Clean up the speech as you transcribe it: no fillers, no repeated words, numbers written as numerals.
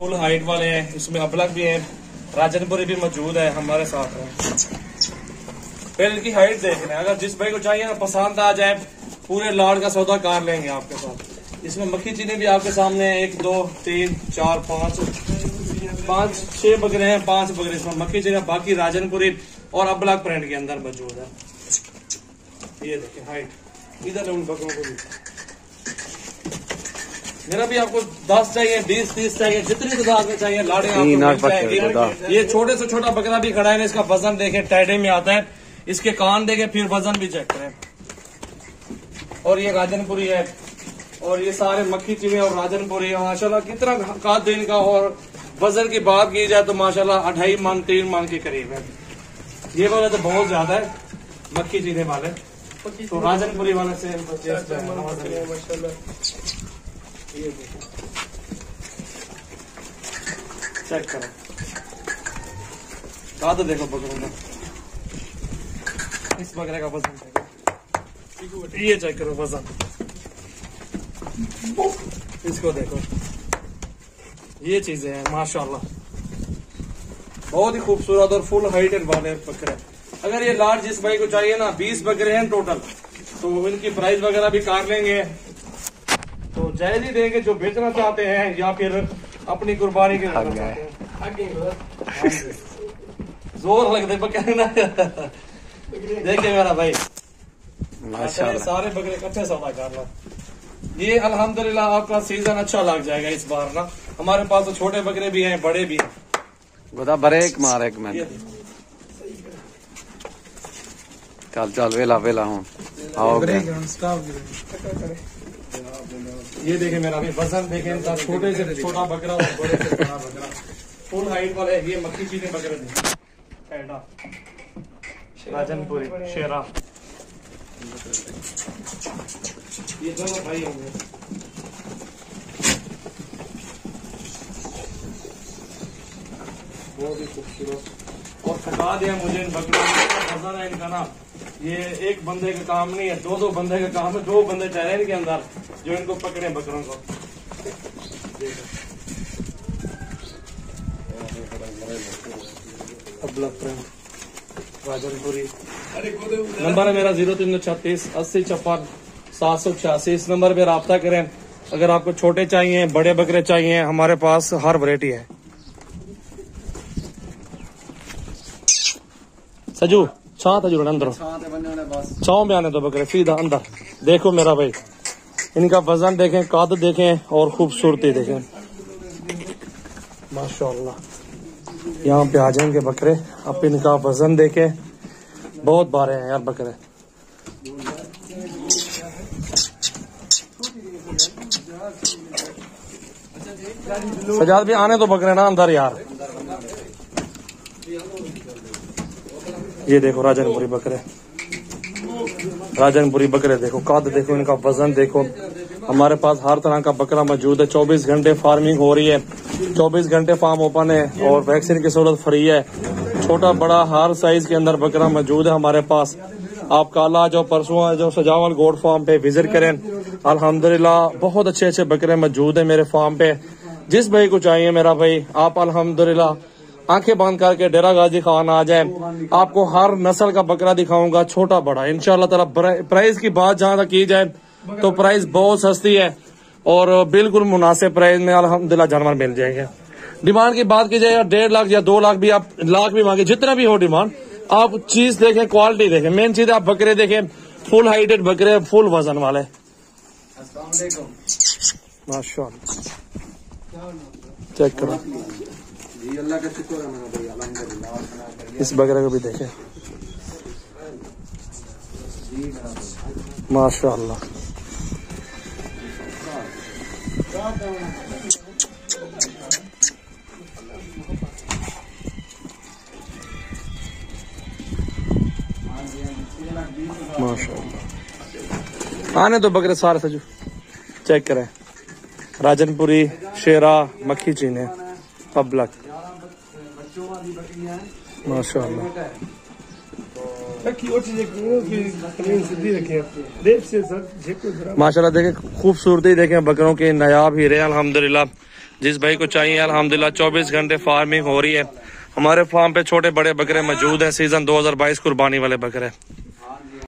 Full height वाले हैं, इसमें अबलग भी है, राजनपुरी भी मौजूद है हमारे साथ है। फिर इनकी हाइट देखना है, अगर जिस भाई को चाहिए ना पसंद आ जाए पूरे लॉट का सौदा कार लेंगे आपके साथ। इसमें मक्खी चीनी भी आपके सामने है, 1 2 3 4 5 6 बकरे हैं, 5 बकरे इसमें मक्खी चीनी, बाकी राजनपुरी और अबलग प्रिंट के अंदर मौजूद है। ये देखें हाइट, इधर उन बकरों को भी मेरा भी आपको 10 चाहिए, 20 30 चाहिए, जितनी तादाद में चाहिए लाड़े आपको मिल जाएगी। ये छोटे से छोटा बकरा भी खड़ा है, इसका वजन देखें टाइडे में आता है, इसके कान देखें, फिर वजन भी चेक करें। और ये राजनपुरी है, और ये सारे मक्खी चीनी और राजनपुरी है। माशाल्लाह कितना काद दिन का, और वजन की बात की जाए तो माशाल्लाह 2.5 मन 3 मन के करीब है। ये वाले तो बहुत ज्यादा है मक्खी चीनी वाले, तो राजनपुरी वाले से चेक करो, काद देखो बकरों का। इस बकरे का वजन देखो, ये चेक करो वजन, इसको देखो, ये चीजें हैं माशाल्लाह, बहुत ही खूबसूरत और फुल हाइटेड वाले बकरे। अगर ये लार्ज जिस भाई को चाहिए ना, 20 बकरे हैं टोटल, तो इनकी प्राइस वगैरह भी कार लेंगे, तो जायज ही देंगे जो बेचना चाहते हैं या फिर अपनी कुर्बानी के लिए चाहते हैं। जोर लगते बकरे ना देखिए मेरा भाई, सारे बकरे इकट्ठे सौदा कर लो। ये अल्हम्दुलिल्लाह आपका सीजन अच्छा लग जाएगा इस बार ना। हमारे पास तो छोटे बकरे भी हैं, बड़े भी हैं। गोदा बरे एक मार एक मैंने चल वेला वेला हूँ आओ। ये देखे मेरा भी वजन देखे इनका, छोटे से छोटा बकरा और बड़े से बड़ा बकरा, फुल हाइट वाले। ये मक्खी चीनी बकरे थे, राजनपुरी शेरा, ये दोनों भाई होंगे। बहुत ही खूबसूरत, और थका दिया मुझे इन बकरों का वजन है इनका ना, ये एक बंदे का काम नहीं है, 2 बंदे का काम है। 2 बंदे चाहिए इनके अंदर जो इनको पकड़े बकरों को। राजनपुरी नंबर है मेरा 0336 80 56 786। इस नंबर पे राब्ता करें। अगर आपको छोटे चाहिए, बड़े बकरे चाहिए, हमारे पास हर वैरायटी है। सजू छात है अंदर छाव में आने दो बकरे सीधा अंदर। देखो मेरा भाई, इनका वजन देखें, काद देखें और खूबसूरती देखें माशाल्लाह। यहाँ पे आ जाएंगे बकरे, अब इनका वजन देखें, बहुत बारे हैं यार बकरे। सजाद भी आने दो बकरे ना अंदर यार। ये देखो राजनपुरी बकरे, राजनपुरी बकरे देखो, काद देखो, इनका वजन देखो। हमारे पास हर तरह का बकरा मौजूद है। 24 घंटे फार्मिंग हो रही है, 24 घंटे फार्म ओपन है और वैक्सीन की सहूलत फ्री है। छोटा बड़ा हर साइज के अंदर बकरा मौजूद है हमारे पास। आप कल आ जाओ, परसों आ जाओ, सजावल गोड फार्म पे विजिट करें। अल्हम्दुलिल्लाह बहुत अच्छे अच्छे बकरे मौजूद है मेरे फार्म पे। जिस भाई को चाहिए मेरा भाई, आप अल्हम्दुलिल्लाह आंखें बंद करके डेरा गाजी खान आ जाए, आपको हर नस्ल का बकरा दिखाऊंगा, छोटा बड़ा इंशाल्लाह ताला। प्राइस की बात जहां तक की जाए तो प्राइस बहुत सस्ती है और बिल्कुल मुनासिब प्राइस में अल्हम्दुलिल्लाह जानवर मिल जाएंगे। डिमांड की बात की जाए 1.5 लाख या 2 लाख भी, आप लाख भी मांगे, जितना भी हो डिमांड, आप चीज देखें, क्वालिटी देखें, मेन चीज आप बकरे देखें, फुल हाइटेड बकरे, फुल वजन वाले माशाल्लाह। चेक करो, अल्लाह का शुक्र है मेरा भाई, अल्हम्दुलिल्लाह। इस बकरे को भी देखें माशाल्लाह। माशाल्लाह आने दो बकरे सारे सजू। चेक करें, राजनपुरी, शेरा, मक्खी चीनी, अबलग माशाल्लाह। माशाल्लाह देखें, खूबसूरती देखें बकरों के, नायाब हीरे अल्हम्दुलिल्लाह। जिस भाई को चाहिए अल्हम्दुलिल्लाह 24 घंटे फार्मिंग हो रही है। हमारे फार्म पे छोटे बड़े बकरे मौजूद हैं, सीजन 2022 कुर्बानी वाले बकरे।